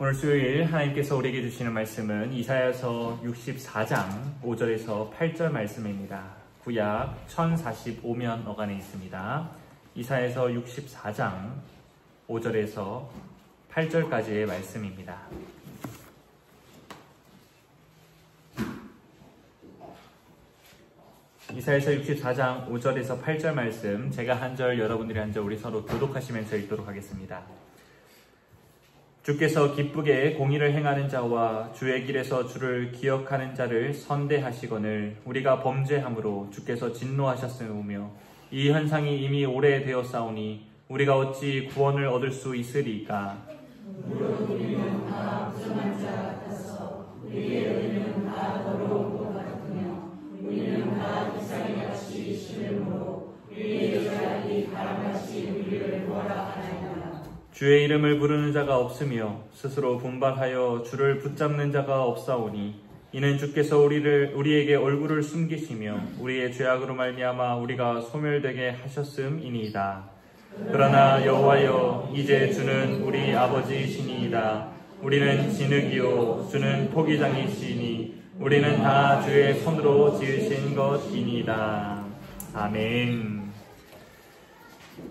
오늘 수요일 하나님께서 우리에게 주시는 말씀은 이사야서 64장 5절에서 8절 말씀입니다. 구약 1045면 어간에 있습니다. 이사야서 64장 5절에서 8절까지의 말씀입니다. 이사야서 64장 5절에서 8절 말씀, 제가 한 절, 여러분들이 한 절, 우리 서로 교독하시면서 읽도록 하겠습니다. 주께서 기쁘게 공의를 행하는 자와 주의 길에서 주를 기억하는 자를 선대하시거늘 우리가 범죄함으로 주께서 진노하셨으며 이 현상이 이미 오래되었사오니 우리가 어찌 구원을 얻을 수 있으리까? 물론 우리는 다 부정한 자 같아서 우리의 의는 다 더러운 것 같으며 우리는 다 이삭이같이 시름으로 우리의 죄악이 바람같이 우리를 구하라 하나이다. 주의 이름을 부르는 자가 없으며 스스로 분발하여 주를 붙잡는 자가 없사오니 이는 주께서 우리에게 얼굴을 숨기시며 우리의 죄악으로 말미암아 우리가 소멸되게 하셨음이니이다. 그러나 여호와여, 이제 주는 우리 아버지시니이다. 우리는 진흙이요 주는 토기장이시니 우리는 다 주의 손으로 지으신 것이니이다. 아멘.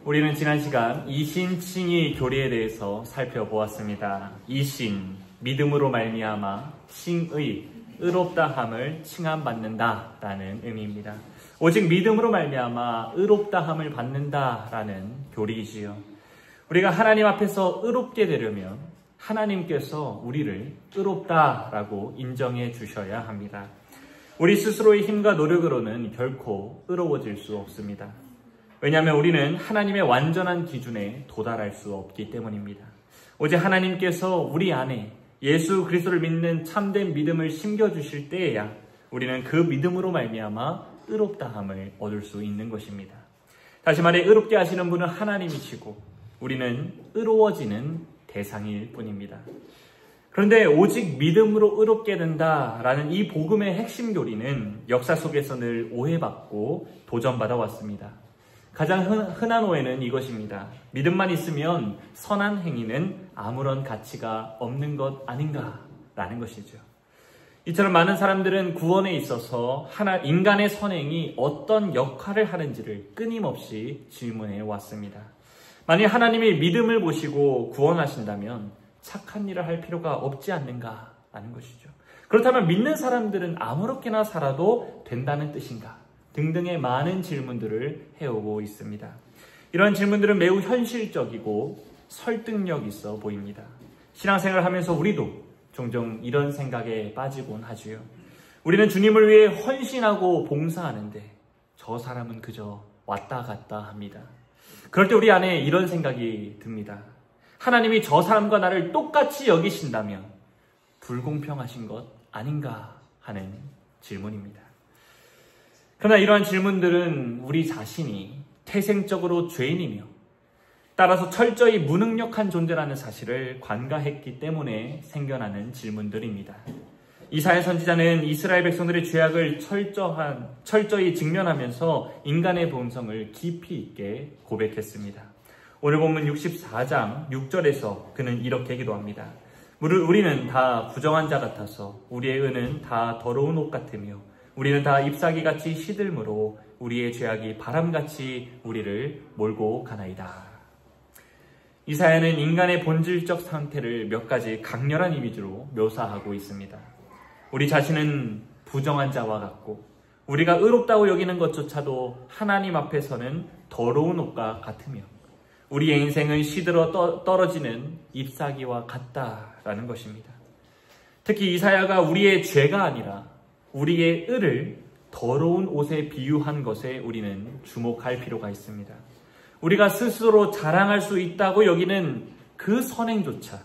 우리는 지난 시간 이신 칭의 교리에 대해서 살펴보았습니다. 이신, 믿음으로 말미암아 칭의, 의롭다함을 칭함받는다라는 의미입니다. 오직 믿음으로 말미암아 의롭다함을 받는다라는 교리이지요. 우리가 하나님 앞에서 의롭게 되려면 하나님께서 우리를 의롭다라고 인정해 주셔야 합니다. 우리 스스로의 힘과 노력으로는 결코 의로워질 수 없습니다. 왜냐하면 우리는 하나님의 완전한 기준에 도달할 수 없기 때문입니다. 오직 하나님께서 우리 안에 예수 그리스도를 믿는 참된 믿음을 심겨주실 때에야 우리는 그 믿음으로 말미암아 의롭다함을 얻을 수 있는 것입니다. 다시 말해 의롭게 하시는 분은 하나님이시고 우리는 의로워지는 대상일 뿐입니다. 그런데 오직 믿음으로 의롭게 된다라는 이 복음의 핵심 교리는 역사 속에서 늘 오해받고 도전받아 왔습니다. 가장 흔한 오해는 이것입니다. 믿음만 있으면 선한 행위는 아무런 가치가 없는 것 아닌가라는 것이죠. 이처럼 많은 사람들은 구원에 있어서 인간의 선행이 어떤 역할을 하는지를 끊임없이 질문해 왔습니다. 만약 하나님이 믿음을 보시고 구원하신다면 착한 일을 할 필요가 없지 않는가라는 것이죠. 그렇다면 믿는 사람들은 아무렇게나 살아도 된다는 뜻인가? 등등의 많은 질문들을 해오고 있습니다. 이런 질문들은 매우 현실적이고 설득력 있어 보입니다. 신앙생활을 하면서 우리도 종종 이런 생각에 빠지곤 하지요. 우리는 주님을 위해 헌신하고 봉사하는데 저 사람은 그저 왔다 갔다 합니다. 그럴 때 우리 안에 이런 생각이 듭니다. 하나님이 저 사람과 나를 똑같이 여기신다면 불공평하신 것 아닌가 하는 질문입니다. 그러나 이러한 질문들은 우리 자신이 태생적으로 죄인이며 따라서 철저히 무능력한 존재라는 사실을 관가했기 때문에 생겨나는 질문들입니다. 이사야 선지자는 이스라엘 백성들의 죄악을 철저히 직면하면서 인간의 본성을 깊이 있게 고백했습니다. 오늘 본문 64장 6절에서 그는 이렇게 기도합니다. 우리는 다 부정한 자 같아서 우리의 의는 다 더러운 옷 같으며 우리는 다 잎사귀같이 시들므로 우리의 죄악이 바람같이 우리를 몰고 가나이다. 이사야는 인간의 본질적 상태를 몇 가지 강렬한 이미지로 묘사하고 있습니다. 우리 자신은 부정한 자와 같고 우리가 의롭다고 여기는 것조차도 하나님 앞에서는 더러운 옷과 같으며 우리의 인생은 시들어 떨어지는 잎사귀와 같다라는 것입니다. 특히 이사야가 우리의 죄가 아니라 우리의 의를 더러운 옷에 비유한 것에 우리는 주목할 필요가 있습니다. 우리가 스스로 자랑할 수 있다고 여기는 그 선행조차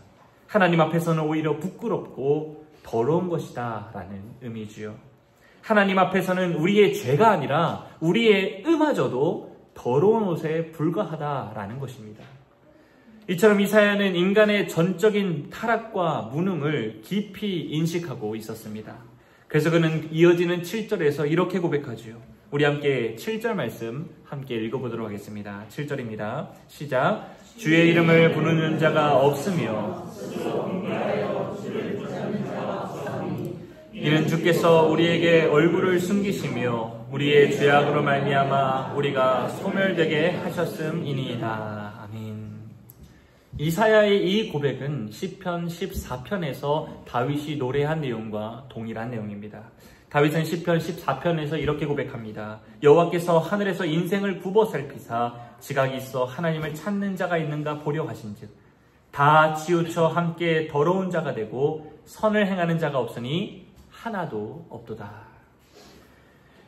하나님 앞에서는 오히려 부끄럽고 더러운 것이다 라는 의미지요. 하나님 앞에서는 우리의 죄가 아니라 우리의 의마저도 더러운 옷에 불과하다라는 것입니다. 이처럼 이사야는 인간의 전적인 타락과 무능을 깊이 인식하고 있었습니다. 그래서 그는 이어지는 7절에서 이렇게 고백하지요. 우리 함께 7절 말씀 함께 읽어보도록 하겠습니다. 7절입니다. 시작. 주의 이름을 부르는 자가 없으며 이는 주께서 우리에게 얼굴을 숨기시며 우리의 죄악으로 말미암아 우리가 소멸되게 하셨음이니이다. 아멘. 이사야의 이 고백은 시편 14편에서 다윗이 노래한 내용과 동일한 내용입니다. 다윗은 시편 14편에서 이렇게 고백합니다. 여호와께서 하늘에서 인생을 굽어 살피사 지각이 있어 하나님을 찾는 자가 있는가 보려 하신즉 다 치우쳐 함께 더러운 자가 되고 선을 행하는 자가 없으니 하나도 없도다.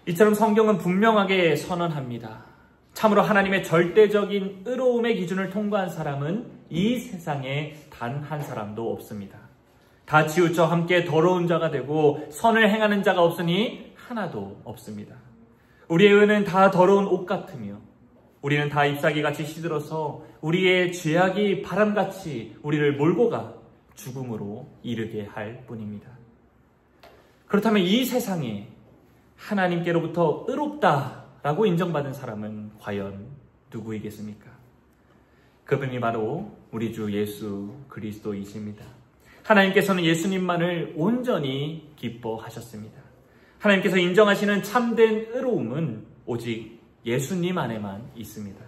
이처럼 성경은 분명하게 선언합니다. 참으로 하나님의 절대적인 의로움의 기준을 통과한 사람은 이 세상에 단 한 사람도 없습니다. 다 치우쳐 함께 더러운 자가 되고 선을 행하는 자가 없으니 하나도 없습니다. 우리의 의는 다 더러운 옷 같으며 우리는 다 잎사귀같이 시들어서 우리의 죄악이 바람같이 우리를 몰고 가 죽음으로 이르게 할 뿐입니다. 그렇다면 이 세상에 하나님께로부터 의롭다라고 인정받은 사람은 과연 누구이겠습니까? 그분이 바로 우리 주 예수 그리스도이십니다. 하나님께서는 예수님만을 온전히 기뻐하셨습니다. 하나님께서 인정하시는 참된 의로움은 오직 예수님 안에만 있습니다.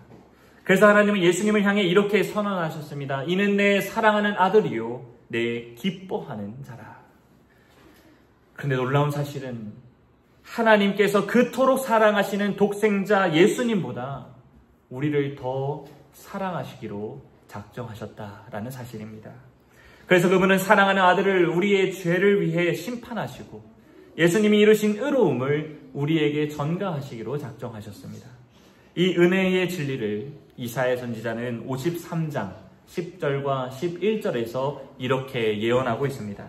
그래서 하나님은 예수님을 향해 이렇게 선언하셨습니다. 이는 내 사랑하는 아들이요 내 기뻐하는 자라. 그런데 놀라운 사실은 하나님께서 그토록 사랑하시는 독생자 예수님보다 우리를 더 사랑하시기로 작정하셨다라는 사실입니다. 그래서 그분은 사랑하는 아들을 우리의 죄를 위해 심판하시고 예수님이 이루신 의로움을 우리에게 전가하시기로 작정하셨습니다. 이 은혜의 진리를 이사야 선지자는 53장 10절과 11절에서 이렇게 예언하고 있습니다.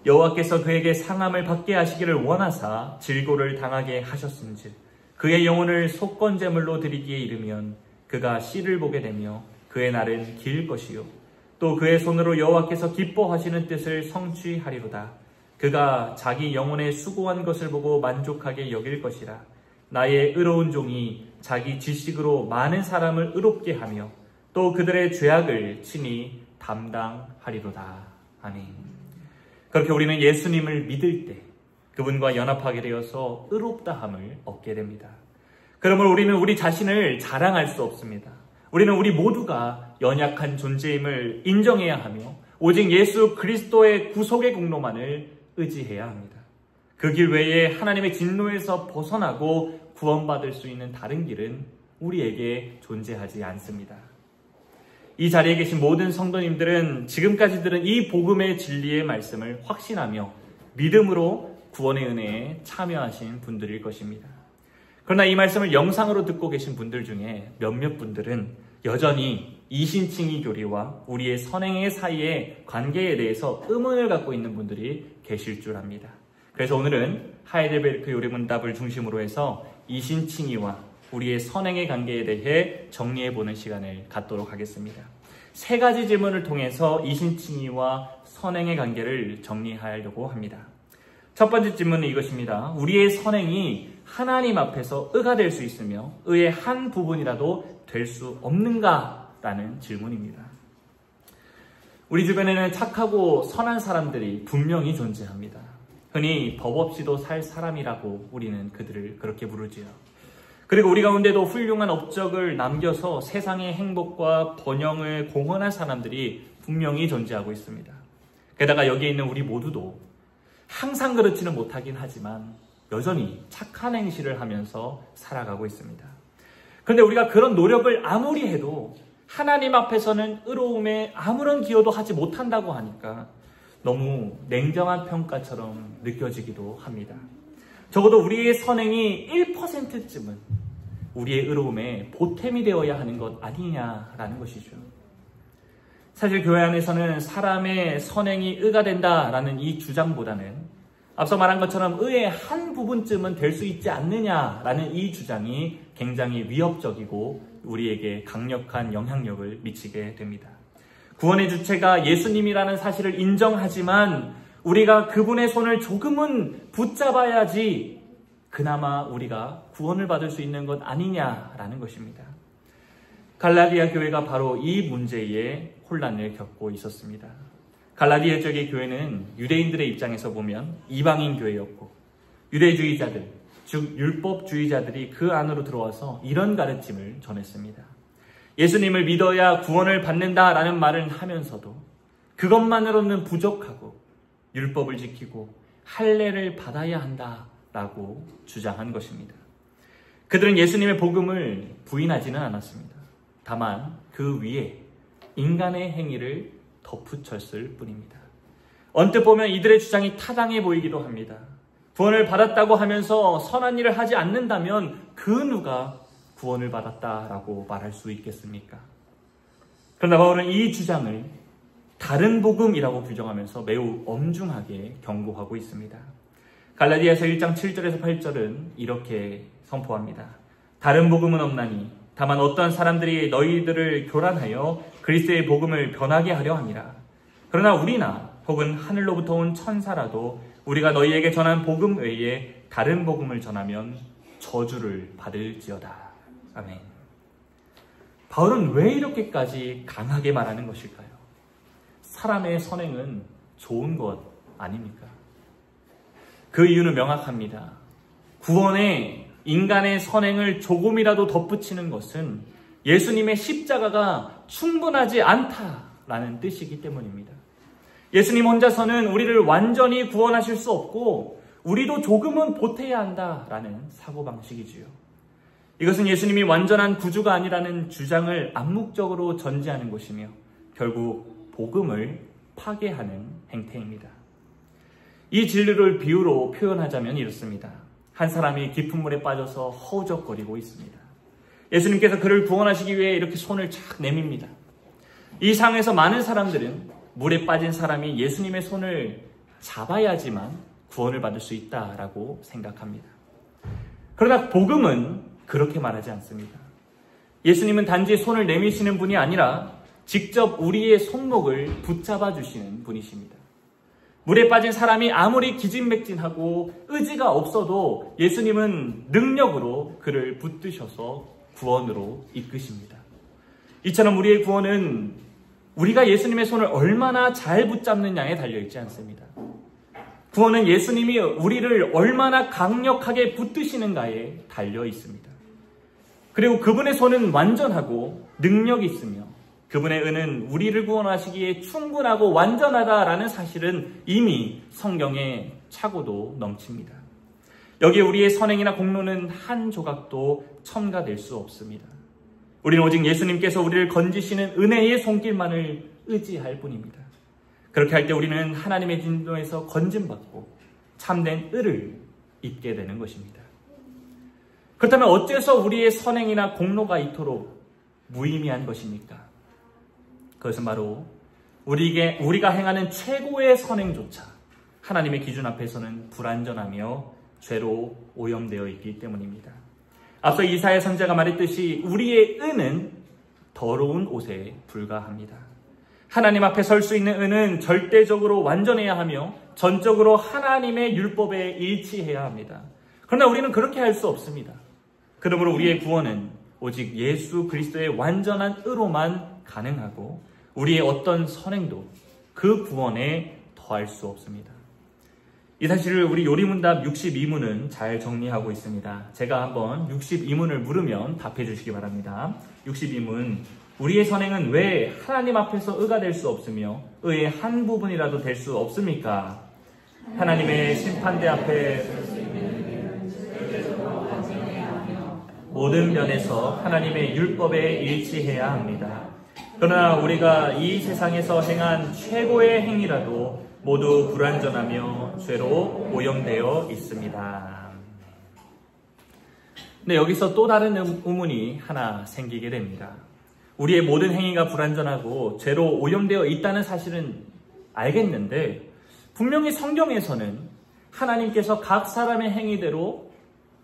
여호와께서 그에게 상함을 받게 하시기를 원하사 질고를 당하게 하셨은즉 그의 영혼을 속건제물로 드리기에 이르면 그가 씨를 보게 되며 그의 날은 길 것이요 또 그의 손으로 여호와께서 기뻐하시는 뜻을 성취하리로다. 그가 자기 영혼에 수고한 것을 보고 만족하게 여길 것이라. 나의 의로운 종이 자기 지식으로 많은 사람을 의롭게 하며 또 그들의 죄악을 친히 담당하리로다. 아멘. 그렇게 우리는 예수님을 믿을 때 그분과 연합하게 되어서 의롭다함을 얻게 됩니다. 그러므로 우리는 우리 자신을 자랑할 수 없습니다. 우리는 우리 모두가 연약한 존재임을 인정해야 하며 오직 예수 그리스도의 구속의 공로만을 의지해야 합니다. 그 길 외에 하나님의 진노에서 벗어나고 구원받을 수 있는 다른 길은 우리에게 존재하지 않습니다. 이 자리에 계신 모든 성도님들은 지금까지 들은 이 복음의 진리의 말씀을 확신하며 믿음으로 구원의 은혜에 참여하신 분들일 것입니다. 그러나 이 말씀을 영상으로 듣고 계신 분들 중에 몇몇 분들은 여전히 이신칭의 교리와 우리의 선행의 사이의 관계에 대해서 의문을 갖고 있는 분들이 계실 줄 압니다. 그래서 오늘은 하이델베르크 요리문답을 중심으로 해서 이신칭의와 우리의 선행의 관계에 대해 정리해보는 시간을 갖도록 하겠습니다. 세 가지 질문을 통해서 이신칭의와 선행의 관계를 정리하려고 합니다. 첫 번째 질문은 이것입니다. 우리의 선행이 하나님 앞에서 의가 될 수 있으며 의의 한 부분이라도 될 수 없는가라는 질문입니다. 우리 주변에는 착하고 선한 사람들이 분명히 존재합니다. 흔히 법 없이도 살 사람이라고 우리는 그들을 그렇게 부르지요. 그리고 우리 가운데도 훌륭한 업적을 남겨서 세상의 행복과 번영을 공헌한 사람들이 분명히 존재하고 있습니다. 게다가 여기에 있는 우리 모두도 항상 그렇지는 못하긴 하지만 여전히 착한 행실을 하면서 살아가고 있습니다. 그런데 우리가 그런 노력을 아무리 해도 하나님 앞에서는 의로움에 아무런 기여도 하지 못한다고 하니까 너무 냉정한 평가처럼 느껴지기도 합니다. 적어도 우리의 선행이 1%쯤은 우리의 의로움에 보탬이 되어야 하는 것 아니냐라는 것이죠. 사실 교회 안에서는 사람의 선행이 의가 된다라는 이 주장보다는 앞서 말한 것처럼 의의 한 부분쯤은 될 수 있지 않느냐라는 이 주장이 굉장히 위협적이고 우리에게 강력한 영향력을 미치게 됩니다. 구원의 주체가 예수님이라는 사실을 인정하지만 우리가 그분의 손을 조금은 붙잡아야지 그나마 우리가 구원을 받을 수 있는 것 아니냐라는 것입니다. 갈라디아 교회가 바로 이 문제에 혼란을 겪고 있었습니다. 갈라디아 지역의 교회는 유대인들의 입장에서 보면 이방인 교회였고, 유대주의자들, 즉 율법주의자들이 그 안으로 들어와서 이런 가르침을 전했습니다. 예수님을 믿어야 구원을 받는다라는 말을 하면서도 그것만으로는 부족하고 율법을 지키고 할례를 받아야 한다라고 주장한 것입니다. 그들은 예수님의 복음을 부인하지는 않았습니다. 다만 그 위에 인간의 행위를 덧붙였을 뿐입니다. 언뜻 보면 이들의 주장이 타당해 보이기도 합니다. 구원을 받았다고 하면서 선한 일을 하지 않는다면 그 누가 구원을 받았다라고 말할 수 있겠습니까? 그러나 바울은 이 주장을 다른 복음이라고 규정하면서 매우 엄중하게 경고하고 있습니다. 갈라디아서 1장 7절에서 8절은 이렇게 선포합니다. 다른 복음은 없나니 다만 어떤 사람들이 너희들을 교란하여 그리스도의 복음을 변하게 하려 함이라. 그러나 우리나 혹은 하늘로부터 온 천사라도 우리가 너희에게 전한 복음 외에 다른 복음을 전하면 저주를 받을지어다. 아멘. 바울은 왜 이렇게까지 강하게 말하는 것일까요? 사람의 선행은 좋은 것 아닙니까? 그 이유는 명확합니다. 구원에 인간의 선행을 조금이라도 덧붙이는 것은 예수님의 십자가가 충분하지 않다라는 뜻이기 때문입니다. 예수님 혼자서는 우리를 완전히 구원하실 수 없고 우리도 조금은 보태야 한다라는 사고방식이지요. 이것은 예수님이 완전한 구주가 아니라는 주장을 암묵적으로 전제하는 것이며 결국 복음을 파괴하는 행태입니다. 이 진리를 비유로 표현하자면 이렇습니다. 한 사람이 깊은 물에 빠져서 허우적거리고 있습니다. 예수님께서 그를 구원하시기 위해 이렇게 손을 착 내밉니다. 이 상황에서 많은 사람들은 물에 빠진 사람이 예수님의 손을 잡아야지만 구원을 받을 수 있다라고 생각합니다. 그러나 복음은 그렇게 말하지 않습니다. 예수님은 단지 손을 내미시는 분이 아니라 직접 우리의 손목을 붙잡아 주시는 분이십니다. 물에 빠진 사람이 아무리 기진맥진하고 의지가 없어도 예수님은 능력으로 그를 붙드셔서 구원으로 이끄십니다. 이처럼 우리의 구원은 우리가 예수님의 손을 얼마나 잘 붙잡느냐에 달려있지 않습니다. 구원은 예수님이 우리를 얼마나 강력하게 붙드시는가에 달려 있습니다. 그리고 그분의 손은 완전하고 능력이 있으며 그분의 은은 우리를 구원하시기에 충분하고 완전하다라는 사실은 이미 성경에 차고도 넘칩니다. 여기에 우리의 선행이나 공로는 한 조각도 첨가될 수 없습니다. 우리는 오직 예수님께서 우리를 건지시는 은혜의 손길만을 의지할 뿐입니다. 그렇게 할 때 우리는 하나님의 진노에서 건짐받고 참된 의를 입게 되는 것입니다. 그렇다면 어째서 우리의 선행이나 공로가 이토록 무의미한 것입니까? 그것은 바로 우리가 행하는 최고의 선행조차 하나님의 기준 앞에서는 불완전하며 죄로 오염되어 있기 때문입니다. 앞서 이사야 선지자가 말했듯이 우리의 은은 더러운 옷에 불과합니다. 하나님 앞에 설 수 있는 은은 절대적으로 완전해야 하며 전적으로 하나님의 율법에 일치해야 합니다. 그러나 우리는 그렇게 할 수 없습니다. 그러므로 우리의 구원은 오직 예수 그리스도의 완전한 의로만 가능하고 우리의 어떤 선행도 그 구원에 더할 수 없습니다. 이 사실을 우리 요리문답 62문은 잘 정리하고 있습니다. 제가 한번 62문을 물으면 답해 주시기 바랍니다. 62문, 우리의 선행은 왜 하나님 앞에서 의가 될 수 없으며 의의 한 부분이라도 될 수 없습니까? 하나님의 심판대 앞에 모든 면에서 하나님의 율법에 일치해야 합니다. 그러나 우리가 이 세상에서 행한 최고의 행위라도 모두 불완전하며 죄로 오염되어 있습니다. 근데 여기서 또 다른 의문이 하나 생기게 됩니다. 우리의 모든 행위가 불완전하고 죄로 오염되어 있다는 사실은 알겠는데 분명히 성경에서는 하나님께서 각 사람의 행위대로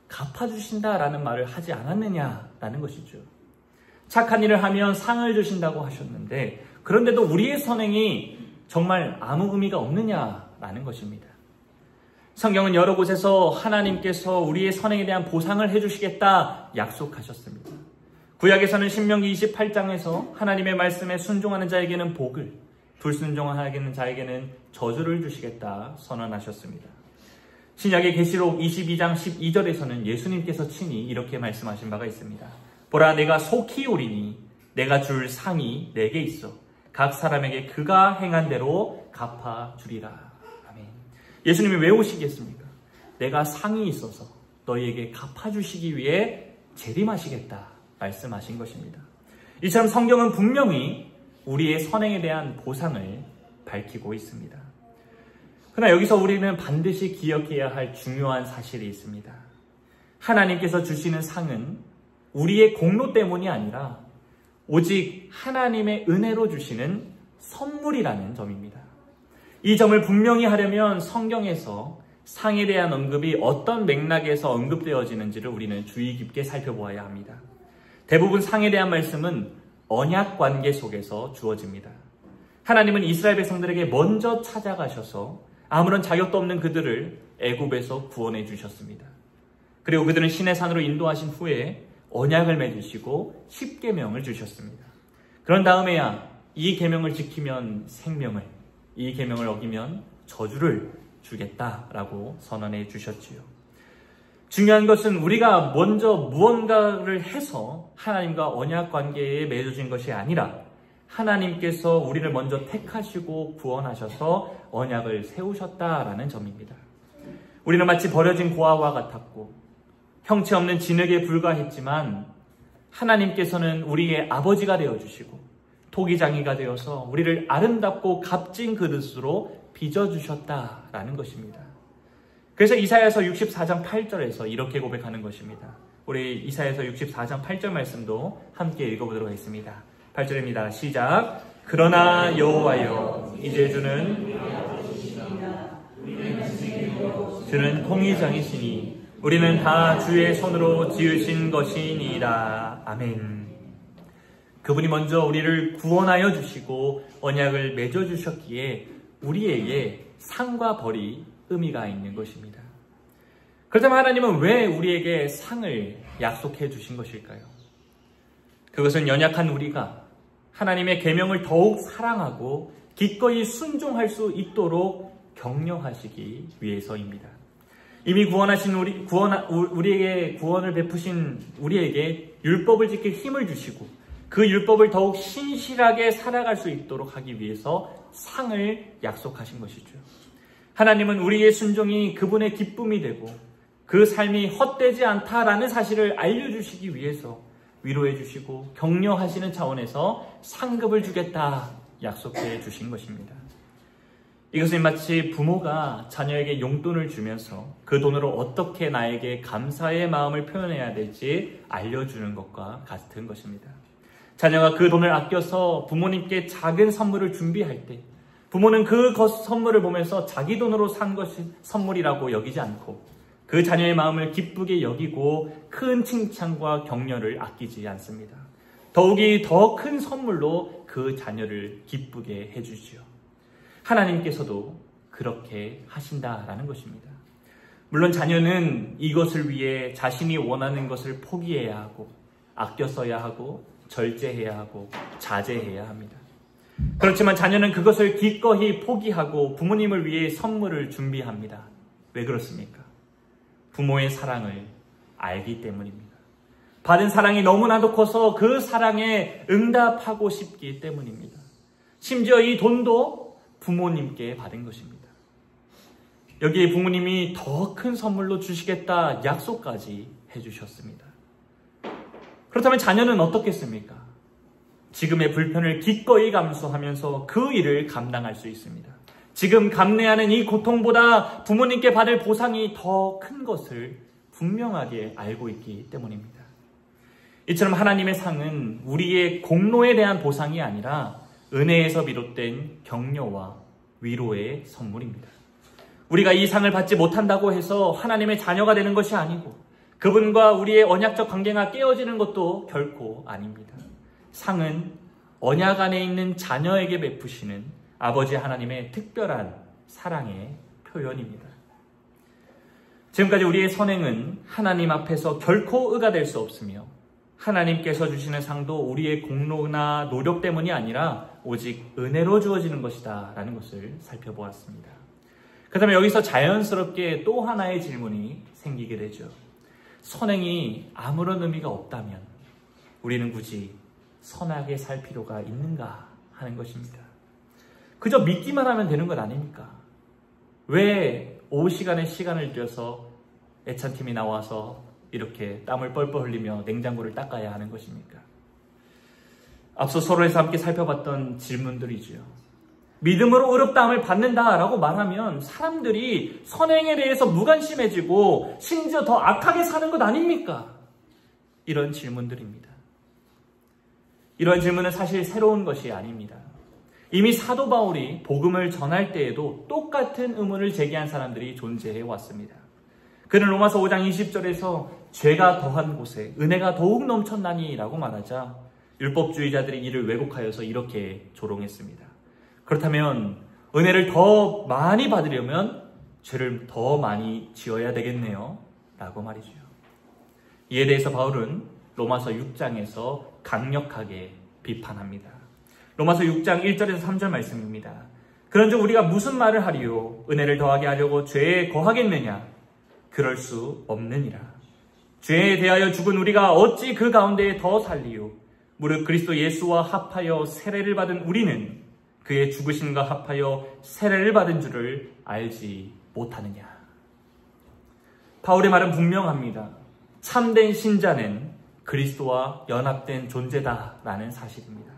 갚아주신다라는 말을 하지 않았느냐라는 것이죠. 착한 일을 하면 상을 주신다고 하셨는데 그런데도 우리의 선행이 정말 아무 의미가 없느냐라는 것입니다. 성경은 여러 곳에서 하나님께서 우리의 선행에 대한 보상을 해주시겠다 약속하셨습니다. 구약에서는 신명기 28장에서 하나님의 말씀에 순종하는 자에게는 복을, 불순종하는 자에게는 저주를 주시겠다 선언하셨습니다. 신약의 계시록 22장 12절에서는 예수님께서 친히 이렇게 말씀하신 바가 있습니다. 보라, 내가 속히 오리니 내가 줄 상이 내게 있어 각 사람에게 그가 행한 대로 갚아주리라. 아멘. 예수님이 왜 오시겠습니까? 내가 상이 있어서 너희에게 갚아주시기 위해 재림하시겠다 말씀하신 것입니다. 이처럼 성경은 분명히 우리의 선행에 대한 보상을 밝히고 있습니다. 그러나 여기서 우리는 반드시 기억해야 할 중요한 사실이 있습니다. 하나님께서 주시는 상은 우리의 공로 때문이 아니라 오직 하나님의 은혜로 주시는 선물이라는 점입니다. 이 점을 분명히 하려면 성경에서 상에 대한 언급이 어떤 맥락에서 언급되어지는지를 우리는 주의 깊게 살펴보아야 합니다. 대부분 상에 대한 말씀은 언약 관계 속에서 주어집니다. 하나님은 이스라엘 백성들에게 먼저 찾아가셔서 아무런 자격도 없는 그들을 애굽에서 구원해 주셨습니다. 그리고 그들은 시내산으로 인도하신 후에 언약을 맺으시고 10계명을 주셨습니다. 그런 다음에야 이 계명을 지키면 생명을, 이 계명을 어기면 저주를 주겠다라고 선언해 주셨지요. 중요한 것은 우리가 먼저 무언가를 해서 하나님과 언약 관계에 맺어진 것이 아니라 하나님께서 우리를 먼저 택하시고 구원하셔서 언약을 세우셨다라는 점입니다. 우리는 마치 버려진 고아와 같았고 형체 없는 진흙에 불과했지만 하나님께서는 우리의 아버지가 되어주시고 토기장이가 되어서 우리를 아름답고 값진 그릇으로 빚어주셨다라는 것입니다. 그래서 이사야서 64장 8절에서 이렇게 고백하는 것입니다. 우리 이사야서 64장 8절 말씀도 함께 읽어보도록 하겠습니다. 8절입니다. 시작. 그러나 여호와여, 이제 주는 통위장이시니 우리는 다 주의 손으로 지으신 것이니이다. 아멘. 그분이 먼저 우리를 구원하여 주시고 언약을 맺어주셨기에 우리에게 상과 벌이 의미가 있는 것입니다. 그렇다면 하나님은 왜 우리에게 상을 약속해 주신 것일까요? 그것은 연약한 우리가 하나님의 계명을 더욱 사랑하고 기꺼이 순종할 수 있도록 격려하시기 위해서입니다. 이미 구원하신 우리에게 구원을 베푸신 우리에게 율법을 지킬 힘을 주시고 그 율법을 더욱 신실하게 살아갈 수 있도록 하기 위해서 상을 약속하신 것이죠. 하나님은 우리의 순종이 그분의 기쁨이 되고 그 삶이 헛되지 않다라는 사실을 알려주시기 위해서 위로해 주시고 격려하시는 차원에서 상급을 주겠다 약속해 주신 것입니다. 이것은 마치 부모가 자녀에게 용돈을 주면서 그 돈으로 어떻게 나에게 감사의 마음을 표현해야 될지 알려주는 것과 같은 것입니다. 자녀가 그 돈을 아껴서 부모님께 작은 선물을 준비할 때 부모는 그 선물을 보면서 자기 돈으로 산 것이 선물이라고 여기지 않고 그 자녀의 마음을 기쁘게 여기고 큰 칭찬과 격려를 아끼지 않습니다. 더욱이 더 큰 선물로 그 자녀를 기쁘게 해주지요. 하나님께서도 그렇게 하신다라는 것입니다. 물론 자녀는 이것을 위해 자신이 원하는 것을 포기해야 하고 아껴 써야 하고 절제해야 하고 자제해야 합니다. 그렇지만 자녀는 그것을 기꺼이 포기하고 부모님을 위해 선물을 준비합니다. 왜 그렇습니까? 부모의 사랑을 알기 때문입니다. 받은 사랑이 너무나도 커서 그 사랑에 응답하고 싶기 때문입니다. 심지어 이 돈도 부모님께 받은 것입니다. 여기에 부모님이 더 큰 선물로 주시겠다 약속까지 해주셨습니다. 그렇다면 자녀는 어떻겠습니까? 지금의 불편을 기꺼이 감수하면서 그 일을 감당할 수 있습니다. 지금 감내하는 이 고통보다 부모님께 받을 보상이 더 큰 것을 분명하게 알고 있기 때문입니다. 이처럼 하나님의 상은 우리의 공로에 대한 보상이 아니라 은혜에서 비롯된 격려와 위로의 선물입니다. 우리가 이 상을 받지 못한다고 해서 하나님의 자녀가 되는 것이 아니고 그분과 우리의 언약적 관계가 깨어지는 것도 결코 아닙니다. 상은 언약 안에 있는 자녀에게 베푸시는 아버지 하나님의 특별한 사랑의 표현입니다. 지금까지 우리의 선행은 하나님 앞에서 결코 의가 될 수 없으며 하나님께서 주시는 상도 우리의 공로나 노력 때문이 아니라 오직 은혜로 주어지는 것이다 라는 것을 살펴보았습니다. 그 다음에 여기서 자연스럽게 또 하나의 질문이 생기게 되죠. 선행이 아무런 의미가 없다면 우리는 굳이 선하게 살 필요가 있는가 하는 것입니다. 그저 믿기만 하면 되는 것 아닙니까? 왜 오후 시간에 시간을 들여서 애찬팀이 나와서 이렇게 땀을 뻘뻘 흘리며 냉장고를 닦아야 하는 것입니까? 앞서 서로에서 함께 살펴봤던 질문들이지요. 믿음으로 의롭다함을 받는다라고 말하면 사람들이 선행에 대해서 무관심해지고 심지어 더 악하게 사는 것 아닙니까? 이런 질문들입니다. 이런 질문은 사실 새로운 것이 아닙니다. 이미 사도 바울이 복음을 전할 때에도 똑같은 의문을 제기한 사람들이 존재해 왔습니다. 그는 로마서 5장 20절에서 죄가 더한 곳에 은혜가 더욱 넘쳤나니 라고 말하자 율법주의자들이 이를 왜곡하여서 이렇게 조롱했습니다. 그렇다면 은혜를 더 많이 받으려면 죄를 더 많이 지어야 되겠네요 라고 말이죠. 이에 대해서 바울은 로마서 6장에서 강력하게 비판합니다. 로마서 6장 1절에서 3절 말씀입니다. 그런즉 우리가 무슨 말을 하리요? 은혜를 더하게 하려고 죄에 거하겠느냐? 그럴 수 없느니라. 죄에 대하여 죽은 우리가 어찌 그 가운데에 더 살리요? 무릇 그리스도 예수와 합하여 세례를 받은 우리는 그의 죽으심과 합하여 세례를 받은 줄을 알지 못하느냐. 바울의 말은 분명합니다. 참된 신자는 그리스도와 연합된 존재다라는 사실입니다.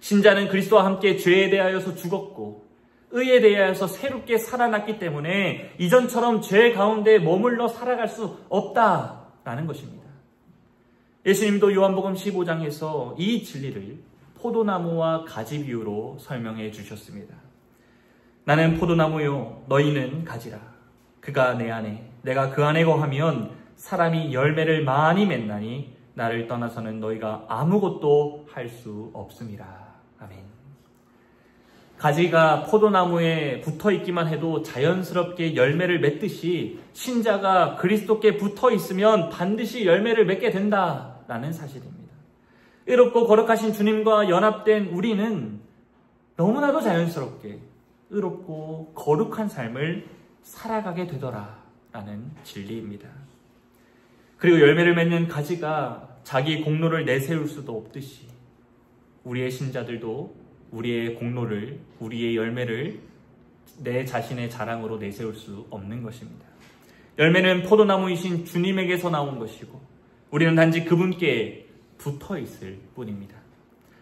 신자는 그리스도와 함께 죄에 대하여서 죽었고 의에 대하여서 새롭게 살아났기 때문에 이전처럼 죄 가운데 머물러 살아갈 수 없다라는 것입니다. 예수님도 요한복음 15장에서 이 진리를 포도나무와 가지 비유로 설명해 주셨습니다. 나는 포도나무요 너희는 가지라. 그가 내 안에 내가 그 안에 거하면 사람이 열매를 많이 맺나니 나를 떠나서는 너희가 아무것도 할 수 없음이라. 아멘. 가지가 포도나무에 붙어 있기만 해도 자연스럽게 열매를 맺듯이 신자가 그리스도께 붙어 있으면 반드시 열매를 맺게 된다라는 사실입니다. 의롭고 거룩하신 주님과 연합된 우리는 너무나도 자연스럽게 의롭고 거룩한 삶을 살아가게 되더라라는 진리입니다. 그리고 열매를 맺는 가지가 자기 공로를 내세울 수도 없듯이 우리의 신자들도 우리의 공로를, 우리의 열매를 내 자신의 자랑으로 내세울 수 없는 것입니다. 열매는 포도나무이신 주님에게서 나온 것이고 우리는 단지 그분께 붙어 있을 뿐입니다.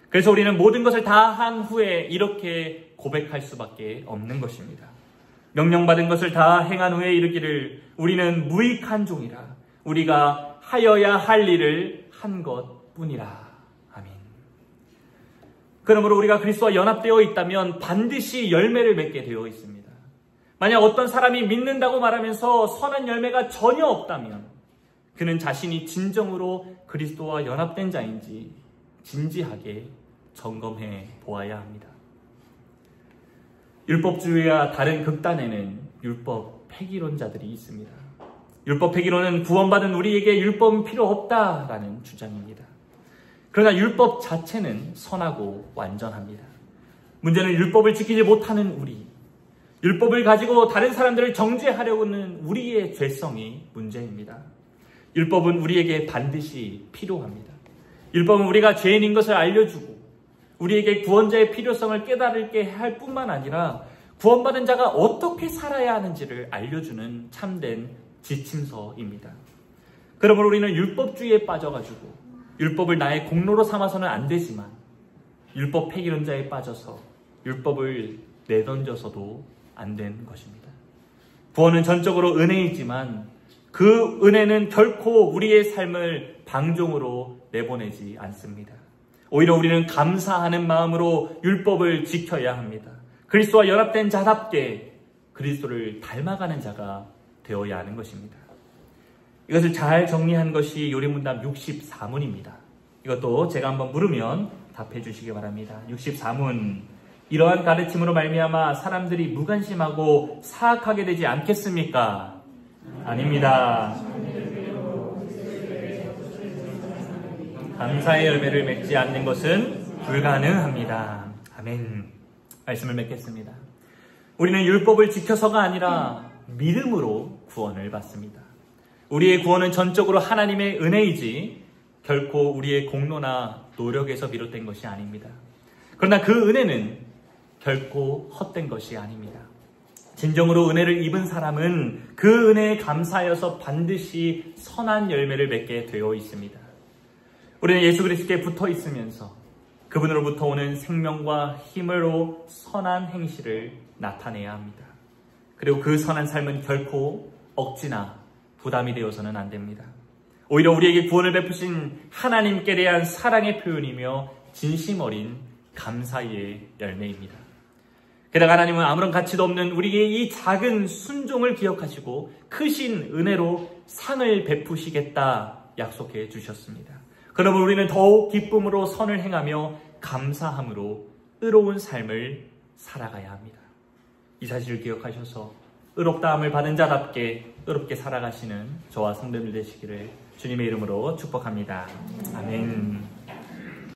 그래서 우리는 모든 것을 다 한 후에 이렇게 고백할 수밖에 없는 것입니다. 명령받은 것을 다 행한 후에 이르기를 우리는 무익한 종이라. 우리가 하여야 할 일을 한 것뿐이라. 아멘. 그러므로 우리가 그리스도와 연합되어 있다면 반드시 열매를 맺게 되어 있습니다. 만약 어떤 사람이 믿는다고 말하면서 선한 열매가 전혀 없다면 그는 자신이 진정으로 그리스도와 연합된 자인지 진지하게 점검해 보아야 합니다. 율법주의와 다른 극단에는 율법 폐기론자들이 있습니다. 율법 폐기론은 구원받은 우리에게 율법은 필요 없다라는 주장입니다. 그러나 율법 자체는 선하고 완전합니다. 문제는 율법을 지키지 못하는 우리, 율법을 가지고 다른 사람들을 정죄하려고 하는 우리의 죄성이 문제입니다. 율법은 우리에게 반드시 필요합니다. 율법은 우리가 죄인인 것을 알려주고 우리에게 구원자의 필요성을 깨달게 할 뿐만 아니라 구원받은 자가 어떻게 살아야 하는지를 알려주는 참된 지침서입니다. 그러므로 우리는 율법주의에 빠져가지고 율법을 나의 공로로 삼아서는 안 되지만 율법 폐기론자에 빠져서 율법을 내던져서도 안 된 것입니다. 구원은 전적으로 은혜이지만 그 은혜는 결코 우리의 삶을 방종으로 내보내지 않습니다. 오히려 우리는 감사하는 마음으로 율법을 지켜야 합니다. 그리스도와 연합된 자답게 그리스도를 닮아가는 자가 되어야 하는 것입니다. 이것을 잘 정리한 것이 요리문답 64문입니다. 이것도 제가 한번 물으면 답해 주시기 바랍니다. 64문. 이러한 가르침으로 말미암아 사람들이 무관심하고 사악하게 되지 않겠습니까? 아닙니다. 감사의 열매를 맺지 않는 것은 불가능합니다. 아멘. 말씀을 맺겠습니다. 우리는 율법을 지켜서가 아니라 믿음으로 구원을 받습니다. 우리의 구원은 전적으로 하나님의 은혜이지 결코 우리의 공로나 노력에서 비롯된 것이 아닙니다. 그러나 그 은혜는 결코 헛된 것이 아닙니다. 진정으로 은혜를 입은 사람은 그 은혜에 감사하여서 반드시 선한 열매를 맺게 되어 있습니다. 우리는 예수 그리스도께 붙어 있으면서 그분으로부터 오는 생명과 힘으로 선한 행실을 나타내야 합니다. 그리고 그 선한 삶은 결코 억지나 부담이 되어서는 안 됩니다. 오히려 우리에게 구원을 베푸신 하나님께 대한 사랑의 표현이며 진심 어린 감사의 열매입니다. 게다가 하나님은 아무런 가치도 없는 우리에게 이 작은 순종을 기억하시고 크신 은혜로 상을 베푸시겠다 약속해 주셨습니다. 그러면 우리는 더욱 기쁨으로 선을 행하며 감사함으로 의로운 삶을 살아가야 합니다. 이 사실을 기억하셔서 의롭다함을 받은 자답게 의롭게 살아가시는 저와 성도님들 되시기를 주님의 이름으로 축복합니다. 아멘.